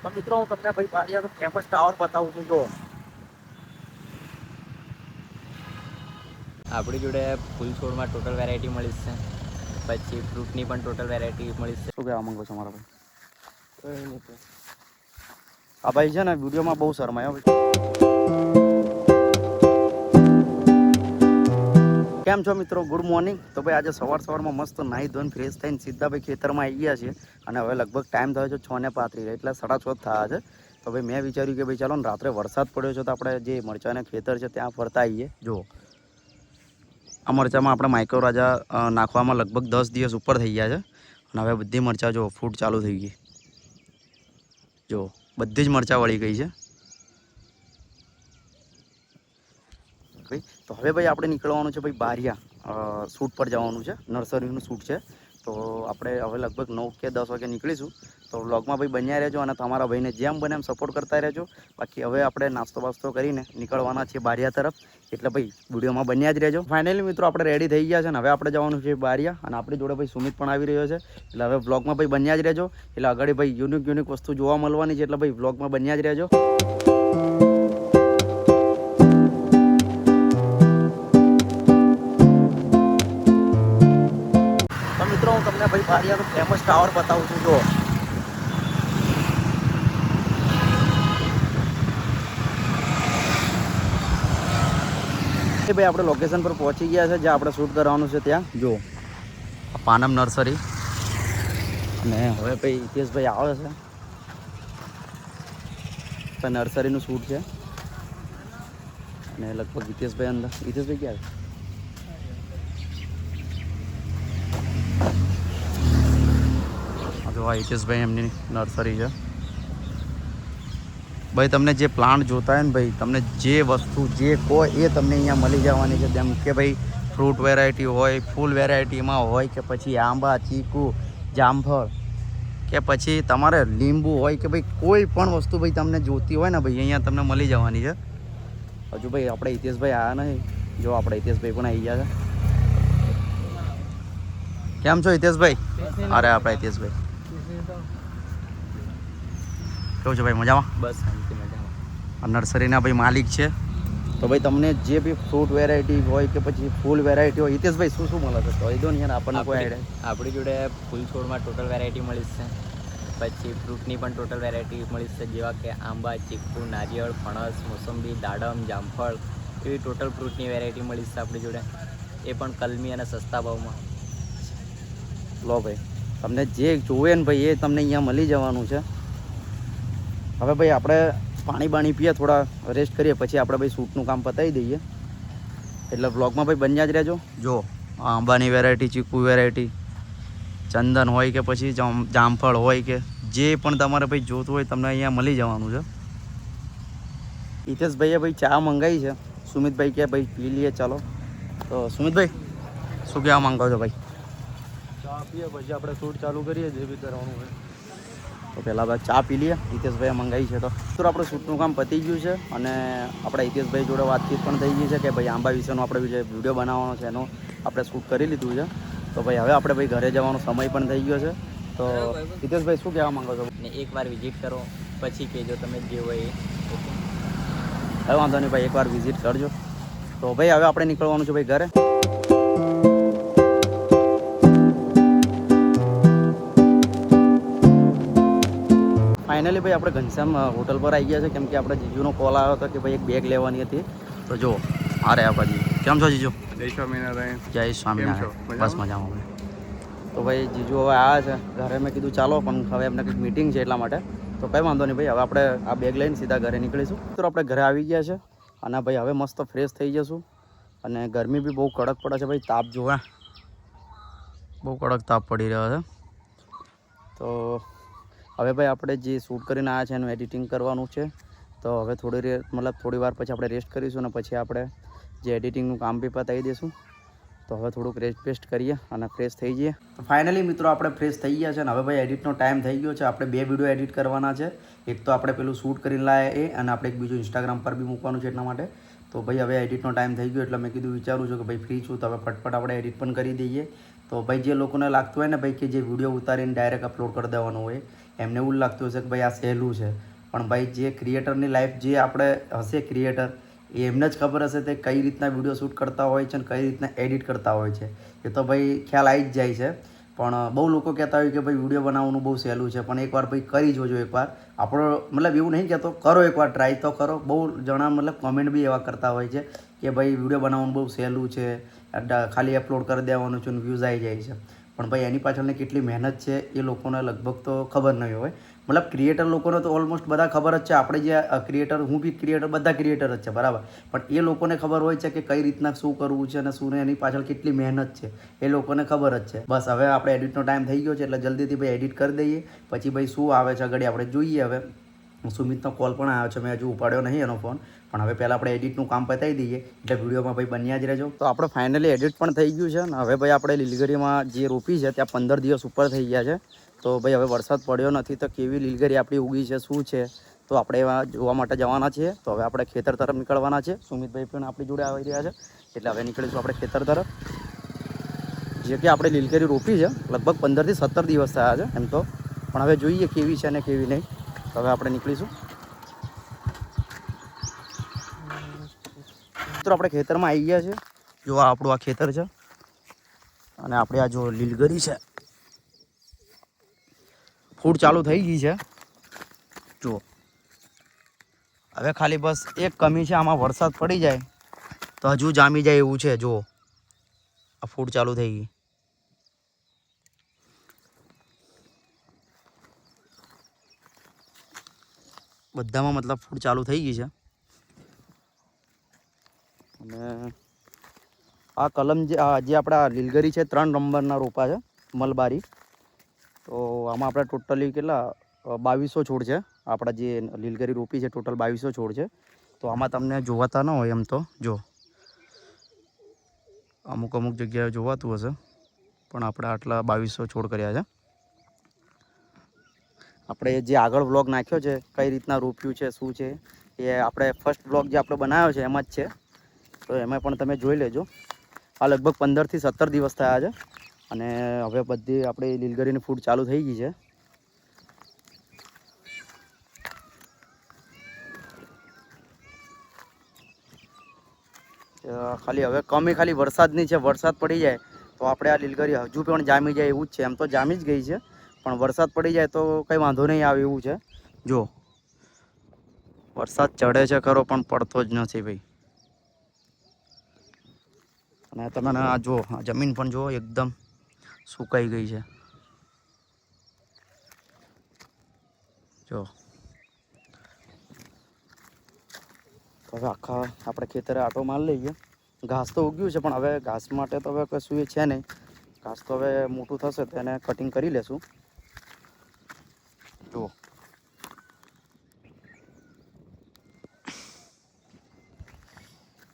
તો મિત્રો હું તમને ભાઈ બારિયાનો ફેમસ ટાવર બતાવું છું. જો આપણી જોડે ફૂલ છોડમાં ટોટલ વેરાયટી મળી છે, પછી ફ્રૂટની પણ ટોટલ વેરાયટી મળી છે. શું કહેવા માંગો છો મારા ભાઈ? આ ભાઈ છે ને વિડીયોમાં બહુ શરમાયો ભાઈ. કેમ છો મિત્રો? Good morning. તો ભાઈ આજે સવારમાં મસ્ત નાહી ધોઈને ફ્રેશ થઈને સીધા ભાઈ ખેતરમાં આવી ગયા છીએ. અને હવે લગભગ ટાઈમ થયો છે 6:35 એટલે 6:30 થયા છે. તો ભાઈ મેં વિચાર્યું કે ભાઈ ચાલો ને રાત્રે વરસાદ પડ્યો છે તો આપણે જે મરચાંના ખેતર છે ત્યાં ફરતા આવીએ. જુઓ આ મરચાંમાં આપણે માઇક્રો રાજા નાખવામાં લગભગ 10 દિવસ ઉપર થઈ ગયા છે. અને હવે બધી મરચાં જો ફૂટ ચાલુ થઈ ગઈ. જો બધી જ મરચાં વળી ગઈ છે. તો હવે ભાઈ આપણે નીકળવાનું છે ભાઈ બારિયા શૂટ પર જવાનું છે. નર્સરીનું શૂટ છે. તો આપણે હવે લગભગ 9 કે 10 વાગે નીકળીશું. તો વ્લોગમાં ભાઈ બન્યા રહેજો અને તમારા ભાઈને જેમ બને એમ સપોર્ટ કરતા રહેજો. બાકી હવે આપણે નાસ્તો બાસ્તો કરીને નીકળવાના છીએ બારિયા તરફ. એટલે ભાઈ વિડીયોમાં બન્યા જ રહેજો. ફાઇનલી મિત્રો આપણે રેડી થઈ ગયા છે અને હવે આપણે જવાનું છે બારિયા. અને આપણી જોડે ભાઈ સુમિત પણ આવી રહ્યો છે. એટલે હવે વ્લોગમાં ભાઈ બન્યા જ રહેજો. એટલે આગળ ભાઈ યુનિક વસ્તુ જોવા મળવાની છે. એટલે ભાઈ વ્લોગમાં બન્યા જ રહેજો. મિત્રો હું તમને ભાઈ બારિયાનું ફેમસ ટાવર બતાવું છું. જો ભાઈ આપણે લોકેશન પર પહોંચી ગયા છે જ્યાં આપણે શૂટ કરવાનું છે. ત્યાં જો પાનમ નર્સરી. અને હવે ભાઈ હિતેશભાઈ આવે છે. નર્સરીનું શૂટ છે અને લગભગ હિતેશભાઈ અંદર. હિતેશભાઈ ક્યાં છે? જો હિતેશભાઈ એમની નર્સરી છે. ભાઈ તમને જે પ્લાન્ટ જોતા હોય ને ભાઈ, તમને જે વસ્તુ જે કહો એ તમને અહીંયા મળી જવાની છે. જેમ કે ભાઈ ફ્રૂટ વેરાયટી હોય, ફૂલ વેરાયટીમાં હોય, કે પછી આંબા, ચીકુ, જામફળ, કે પછી તમારે લીંબુ હોય, કે ભાઈ કોઈ પણ વસ્તુ ભાઈ તમને જોતી હોય ને ભાઈ અહીંયા તમને મળી જવાની છે. હજુ ભાઈ આપણે હિતેશભાઈ આવ્યા નહીં. જો આપણે હિતેશભાઈ પણ આવી ગયા છે. કેમ છો હિતેશભાઈ? અરે આપણે હિતેશભાઈ કેવું છે ભાઈ? મજામાં? બસ શાંતિ, મજામાં. નર્સરીના ભાઈ માલિક છે. તો ભાઈ તમને જે બી ફ્રૂટ વેરાયટી હોય કે પછી ફૂલ વેરાયટી હોય, હિતેશભાઈ શું શું મળે છે? કહી દો ને યાર, આપણને કોઈ આઈડિયા. આપણી જોડે ફૂલ છોડમાં ટોટલ વેરાયટી મળી છે, પછી ફ્રૂટની પણ ટોટલ વેરાયટી મળી છે, જેવા કે આંબા, ચીકુ, નારિયેળ, ફણસ, મોસંબી, દાડમ, જામફળ, એવી ટોટલ ફ્રૂટની વેરાયટી મળી છે આપણી જોડે. એ પણ કલમી અને સસ્તા ભાવમાં. લો ભાઈ, તમને જે જોવે ને ભાઈ એ તમને અહીંયા મળી જવાનું છે. હવે ભાઈ આપણે પાણી પીએ, થોડા રેસ્ટ કરીએ, પછી આપણે ભાઈ શૂટનું કામ પતાવી દઈએ. એટલે વ્લોગમાં ભાઈ બન્યા જ રહેજો. જો આંબાની વેરાયટી, ચીકુ વેરાયટી, ચંદન હોય કે પછી જામફળ હોય, કે જે પણ તમારે ભાઈ જોતું હોય તમને અહીંયા મળી જવાનું છે. હિતેશભાઈએ ભાઈ ચા મંગાવી છે. સુમિતભાઈ કે ભાઈ પી લઈએ ચાલો. તો સુમિતભાઈ શું કહેવા માંગો છો ભાઈ? ચા પીએ પછી આપણે શૂટ ચાલુ કરીએ જે બી કરવાનું હોય. તો પહેલાં ભાઈ ચા પી લઈએ. હિતેશભાઈએ મંગાવી છે. તો આપણે શૂટનું કામ પતી ગયું છે અને આપણે હિતેશભાઈ જોડે વાતચીત પણ થઈ ગઈ છે કે ભાઈ આંબા વિશેનો આપણે જે વિડીયો બનાવવાનો છે એનો આપણે શૂટ કરી લીધું છે. તો ભાઈ હવે આપણે ભાઈ ઘરે જવાનો સમય પણ થઈ ગયો છે. તો હિતેશભાઈ શું કહેવા માંગો છો? ને એકવાર વિઝિટ કરો પછી કહેજો તમે જે હોય એ. ઓકે, હવે વાંધો નહીં ભાઈ, એકવાર વિઝિટ કરજો. તો ભાઈ હવે આપણે નીકળવાનું છે ભાઈ ઘરે. ફાઇનલી ભાઈ આપણે ઘનશ્યામ હોટલ પર આવી ગયા છે. કેમ કે આપણે જીજુનો કોલ આવ્યો હતો કે ભાઈ એક બેગ લેવાની હતી. તો જો આ રહ્યા આપણા જીજુ. કેમ છો જીજુ? જય સ્વામિનારાયણ. જય સ્વામિનારાયણ. બસ મજામાં. તો ભાઈ જીજુ હવે આવ્યા છે ઘરે. મેં કીધું ચાલો, પણ હવે એમને કંઈક મીટિંગ છે એટલા માટે. તો કંઈ વાંધો નહીં ભાઈ, હવે આપણે આ બેગ લઈને સીધા ઘરે નીકળીશું. તો આપણે ઘરે આવી ગયા છે અને ભાઈ હવે મસ્ત ફ્રેશ થઈ જશું. અને ગરમી બી બહુ કડક પડે છે ભાઈ. તાપ જોવા, બહુ કડક તાપ પડી રહ્યો છે. તો હવે ભાઈ આપણે જે શૂટ કરીને આવ્યા છે એનું એડિટિંગ કરવાનું છે. તો હવે થોડી વાર પછી આપણે રેસ્ટ કરીશું અને પછી આપણે જે એડિટિંગનું કામ બી પતાવી દઈશું. તો હવે થોડુંક રેસ્ટ કરીએ અને ફ્રેશ થઈ જઈએ. તો ફાઇનલી મિત્રો આપણે ફ્રેશ થઈ ગયા છે અને હવે ભાઈ એડિટનો ટાઈમ થઈ ગયો છે. આપણે 2 વિડીયો એડિટ કરવાના છે. એક તો આપણે પેલું શૂટ કરીને લાયા એ, અને આપણે એક બીજું ઇન્સ્ટાગ્રામ પર બી મૂકવાનું છે એટલા માટે. તો ભાઈ હવે એડિટનો ટાઈમ થઈ ગયો એટલે મેં કીધું વિચારું છું કે ભાઈ ફ્રી છું તો હવે ફટફટ આપણે એડિટ પણ કરી દઈએ. તો ભાઈ જે લોકોને લાગતું હોય ને ભાઈ કે જે વિડીયો ઉતારીને ડાયરેક્ટ અપલોડ કરી દેવાનું હોય, એમને એવું લાગતું હશે કે ભાઈ આ સહેલું છે, પણ ભાઈ જે ક્રિએટરની લાઈફ જે આપણે હશે ક્રિએટર એમને જ ખબર હશે તે કઈ રીતના વિડીયો શૂટ કરતા હોય છે અને કઈ રીતના એડિટ કરતા હોય છે. એ તો ભાઈ ખ્યાલ આવી જ જાય છે. પણ બહુ લોકો કહેતા હોય કે ભાઈ વિડીયો બનાવવાનું બહુ સહેલું છે, પણ એકવાર ભાઈ કરી જોજો. એકવાર આપણો મતલબ એવું નહીં કહેતો, કરો એકવાર ટ્રાય તો કરો. બહુ જણા મતલબ કમેન્ટ બી એવા કરતા હોય છે કે ભાઈ વિડીયો બનાવવાનું બહુ સહેલું છે, ખાલી અપલોડ કરી દેવાનું છે અને વ્યૂઝ આવી જાય છે. પણ ભાઈ એની પાછળની કેટલી મહેનત છે એ લોકોને લગભગ તો ખબર નહીં હોય. મતલબ ક્રિએટર લોકોને તો ઓલમોસ્ટ બધા ખબર જ છે. આપણે જે ક્રિએટર, હું બી ક્રિએટર, બધા ક્રિએટર જ છે બરાબર, પણ એ લોકોને ખબર હોય છે કે કઈ રીતના શું કરવું છે અને શું નહીં, એની પાછળ કેટલી મહેનત છે એ લોકોને ખબર જ છે. બસ હવે આપણે એડિટનો ટાઈમ થઈ ગયો છે એટલે જલ્દીથી ભાઈ એડિટ કરી દઈએ. પછી ભાઈ શું આવે છે આગળ આપણે જોઈએ. હવે સુમિતનો કોલ પણ આવ્યો છે, મેં હજુ ઉપાડ્યો નહીં એનો ફોન, પણ હવે પહેલાં આપણે એડિટનું કામ પતાવી દઈએ એટલે વિડીયોમાં ભાઈ બન્યા જ રહેજો. તો આપણે ફાઇનલી એડિટ પણ થઈ ગયું છે અને હવે ભાઈ આપણે લીલગરીમાં જે રોપી છે ત્યાં 15 દિવસ ઉપર થઈ ગયા છે. તો ભાઈ હવે વરસાદ પડ્યો નથી તો કેવી લીલગરી આપણી ઉગી છે, શું છે, તો આપણે એવા જોવા માટે જવાના છીએ. તો હવે આપણે ખેતર તરફ નીકળવાના છે. સુમિતભાઈ પણ આપણી જોડે આવી રહ્યા છે એટલે હવે નીકળીશું આપણે ખેતર તરફ. જે કે આપણે લીલગરી રોપી છે લગભગ 15 થી 17 દિવસ થયા છે એમ તો, પણ હવે જોઈએ કેવી છે અને કેવી નહીં. તો હવે આપણે નીકળીશું. તો આપણે ખેતરમાં આવી ગયા છે. જો આ આપણું આ ખેતર છે અને આપણે આ જો લીલગરી છે, ફૂડ ચાલુ થઈ ગઈ છે. જુઓ હવે ખાલી બસ એક કમી છે, આમાં વરસાદ પડી જાય તો હજુ જામી જાય એવું છે. જુઓ આ ફૂડ ચાલુ થઈ ગઈ. બધામાં મતલબ ફૂડ ચાલુ થઈ ગઈ છે. અને આ કલમ જે આપણા લીલગરી છે 3 નંબરના રોપા છે મલબારી. તો આમાં આપણે ટોટલી કેટલા 2200 છોડ છે. આપણા જે લીલગરી રોપી છે ટોટલ 2200 છોડ છે. તો આમાં તમને જોવાતા ન હોય એમ તો જો અમુક જગ્યાએ જોવાતું હશે, પણ આપણે આટલા 2200 છોડ કર્યા છે. આપણે જે આગળ વ્લોગ નાખ્યો છે કઈ રીતના રોપ્યું છે શું છે એ આપણે ફર્સ્ટ વ્લોગ જે આપણે બનાવ્યો છે એમાં જ છે. તો એમાં પણ તમે જોઈ લેજો. આ લગભગ 15 થી 17 દિવસ થયા છે અને હવે બધી આપણી લીલગરીની ફૂડ ચાલુ થઈ ગઈ છે. ખાલી હવે કમી ખાલી વરસાદની છે. વરસાદ પડી જાય તો આપણે આ લીલગરી હજુ પણ જામી જાય એવું જ છે. એમ તો જામી જ ગઈ છે, પણ વરસાદ પડી જાય તો કંઈ વાંધો નહીં આવે એવું છે. જો વરસાદ ચડે છે ખરો પણ પડતો જ નથી ભાઈ. અને તમે આ જુઓ, આ જમીન પણ જુઓ એકદમ સુકાઈ ગઈ છે. જો હવે આખા આપણે ખેતરે આટો મારી લઈએ. ઘાસ તો ઉગ્યું છે પણ હવે ઘાસ માટે તો હવે કશું એ છે નહીં. ઘાસ તો હવે મોટું થશે તો એને કટિંગ કરી લેશું. જુઓ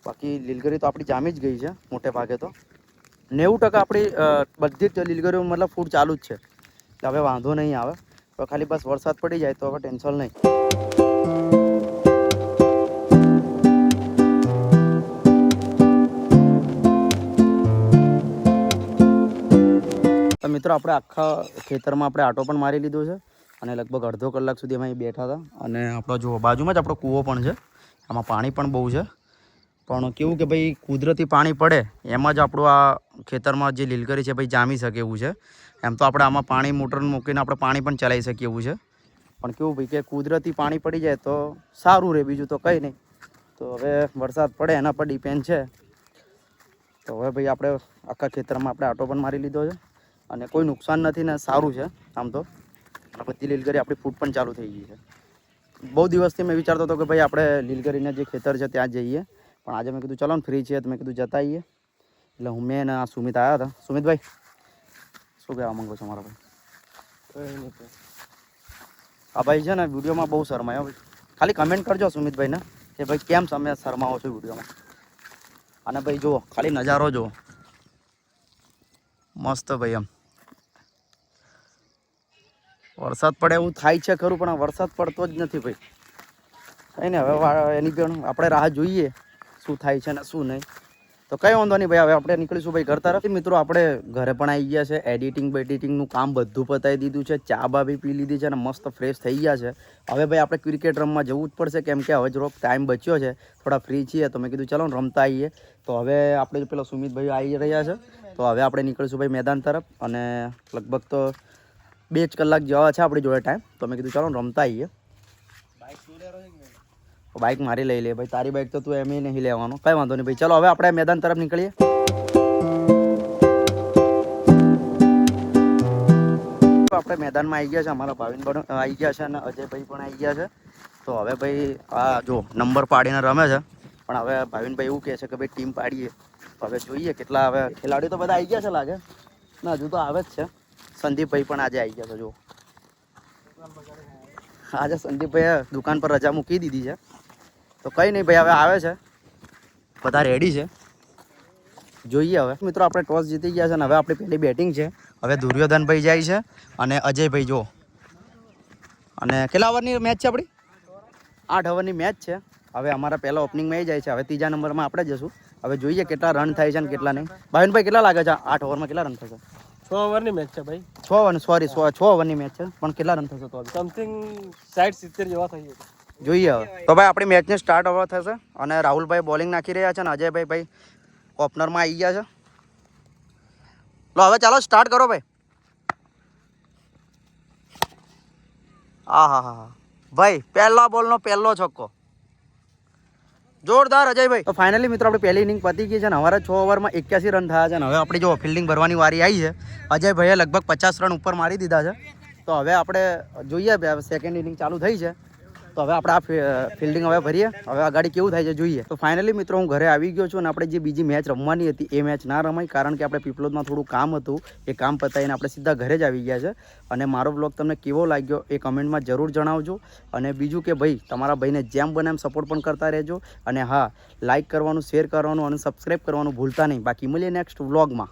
બાકી લીલગરી તો આપણી જામી જ ગઈ છે મોટે ભાગે. તો 90% આપણી બધી જ લીલગરીઓ મતલબ ફૂડ ચાલુ જ છે એટલે હવે વાંધો નહીં આવે. તો ખાલી બસ વરસાદ પડી જાય તો હવે ટેન્શન નહીં. તો મિત્રો આપણે આખા ખેતરમાં આપણે આટો પણ મારી લીધો છે અને લગભગ અડધો કલાક સુધી અમે અહીં બેઠા હતા. અને આપણો જુઓ બાજુમાં જ આપણો કૂવો પણ છે. આમાં પાણી પણ બહુ છે. પણ કેવું કે ભાઈ કુદરતી પાણી પડે એમાં જ આપણું આ ખેતરમાં જે લીલગરી છે ભાઈ જામી શકે એવું છે. એમ તો આપણે આમાં પાણી મોટર મૂકીને આપણે પાણી પણ ચલાવી શકીએ એવું છે. પણ કેવું ભાઈ કે કુદરતી પાણી પડી જાય તો સારું રહે, બીજું તો કંઈ નહીં. તો હવે વરસાદ પડે એના પર ડિપેન્ડ છે. તો હવે ભાઈ આપણે આખા ખેતરમાં આપણે આટો પણ મારી લીધો છે અને કોઈ નુકસાન નથી ને સારું છે આમ તો. બધી લીલગરી આપણી ફૂટ પણ ચાલુ થઈ ગઈ છે. બહુ દિવસથી મેં વિચારતો હતો કે ભાઈ આપણે લીલગરીના જે ખેતર છે ત્યાં જઈએ, પણ આજે મેં કીધું ચાલો ને ફ્રી છે તો મેં કીધું જતા આવીએ. એટલે હું મેં આ સુમિત આવ્યા હતા. સુમિતભાઈ શું કહેવા માંગો છો મારા ભાઈ? આ ભાઈ છે ને વિડીયોમાં બહુ શરમાયો ભાઈ. ખાલી કમેન્ટ કરજો સુમિતભાઈને કે ભાઈ કેમ તમે શરમાવો છો વિડીયોમાં. અને ભાઈ જુઓ ખાલી નજારો જુઓ મસ્ત ભાઈ. એમ વરસાદ પડે એવું થાય છે ખરું પણ વરસાદ પડતો જ નથી ભાઈ. કંઈ નહીં હવે એની પણ આપણે રાહ જોઈએ શું થાય છે ને શું નહીં. તો તો કંઈ વાંધો નહીં ભાઈ, હવે આપણે નીકળીશું ભાઈ ઘર તરફ. મિત્રો આપણે ઘરે પણ આવી ગયા છે, એડિટિંગનું કામ બધું પતાવી દીધું છે, ચા બા બી પી લીધી છે અને મસ્ત ફ્રેશ થઈ ગયા છે. હવે ભાઈ આપણે ક્રિકેટ રમવા જવું જ પડશે, કેમ કે હવે જો ટાઈમ બચ્યો છે, થોડા ફ્રી છીએ, તો મેં કીધું ચાલો ને રમતા આવીએ. તો હવે આપણે પેલા સુમિતભાઈ આવી રહ્યા છે, તો હવે આપણે નીકળીશું ભાઈ મેદાન તરફ. અને લગભગ તો 2 જ કલાક જેવા છે આપણી જોડે ટાઈમ, તો મેં કીધું ચાલો ને રમતા આવીએ. બાઇક મારી લઈ લે ભાઈ, તારી બાઇક તો તું એમ નહીં લેવાનો, કઈ વાંધો નહીં ભાઈ. ચલો હવે આપણે મેદાન તરફ નીકળીએ. આપણે મેદાનમાં આવી ગયા છે, અમારા ભાવિન પણ આવી ગયા છે અને અજયભાઈ પણ આવી ગયા છે. તો હવે ભાઈ આ જો નંબર પાડીને રમે છે, પણ હવે ભાવિનભાઈ એવું કહે છે કે ભાઈ ટીમ પાડીએ. હવે જોઈએ કેટલા, હવે ખેલાડીઓ તો બધા આવી ગયા છે લાગે ના, હજુ તો આવે જ છે. સંદીપભાઈ પણ આજે આવી ગયા છે. જો આજે સંદીપભાઈએ દુકાન પર રજા મૂકી દીધી છે, તો કંઈ નહીં ભાઈ, હવે આવે છે, બધા રેડી છે. જોઈએ હવે મિત્રો, આપણે ટોસ જીતી ગયા છે અને હવે આપણી પહેલી બેટિંગ છે. હવે દુર્યોધનભાઈ જાય છે અને અજયભાઈ જો. અને કેટલા ઓવરની મેચ છે આપણી? 8 ઓવરની મેચ છે. હવે અમારા પહેલા ઓપનિંગમાં એ જાય છે, હવે ત્રીજા નંબરમાં આપણે જશું. હવે જોઈએ કેટલા રન થાય છે અને કેટલા નહીં. ભાવિનભાઈ કેટલા લાગે છે 8 ઓવરમાં કેટલા રન થશે? 6 ઓવરની મેચ છે ભાઈ. 6 ઓવર, સોરી 6 ઓવરની મેચ છે, પણ કેટલા રન થશે? તો સમથિંગ 60-70 જેવા થઈ જશે. જોઈએ હવે. તો ભાઈ આપણી મેચની સ્ટાર્ટ હવે થશે અને રાહુલભાઈ બોલિંગ નાખી રહ્યા છે અને અજયભાઈ ઓપનરમાં આવી ગયા છે. લો હવે ચાલો સ્ટાર્ટ કરો ભાઈ. હા ભાઈ, પહેલા બોલનો પહેલો છક્કો, જોરદાર અજયભાઈ. તો ફાઇનલી મિત્રો આપણી પહેલી ઇનિંગ પતી ગઈ છે અને અમારા 6 ઓવરમાં 81 રન થયા છે અને હવે આપણી જો ફિલ્ડિંગ ભરવાની વારી આવી છે. અજયભાઈએ લગભગ 50 રન ઉપર મારી દીધા છે. તો હવે આપણે જોઈએ, સેકન્ડ ઇનિંગ ચાલુ થઈ છે, તો હવે આપણે આ ફિલ્ડિંગ હવે ભરીએ, હવે આગાડી કેવું થાય છે જોઈએ. તો ફાઇનલી મિત્રો હું ઘરે આવી ગયો છું અને આપણે જે બીજી મેચ રમવાની હતી એ મેચ ના રમાઈ, કારણ કે આપણે પીપલોદમાં થોડું કામ હતું, એ કામ પતાવીને આપણે સીધા ઘરે જ આવી ગયા છે. અને મારો બ્લોગ તમને કેવો લાગ્યો એ કમેન્ટમાં જરૂર જણાવજો. અને બીજું કે ભાઈ, તમારા ભાઈને જેમ બને એમ સપોર્ટ પણ કરતા રહેજો. અને હા, લાઇક કરવાનું, શેર કરવાનું અને સબસ્ક્રાઈબ કરવાનું ભૂલતા નહીં. બાકી મળીએ નેક્સ્ટ વ્લોગમાં.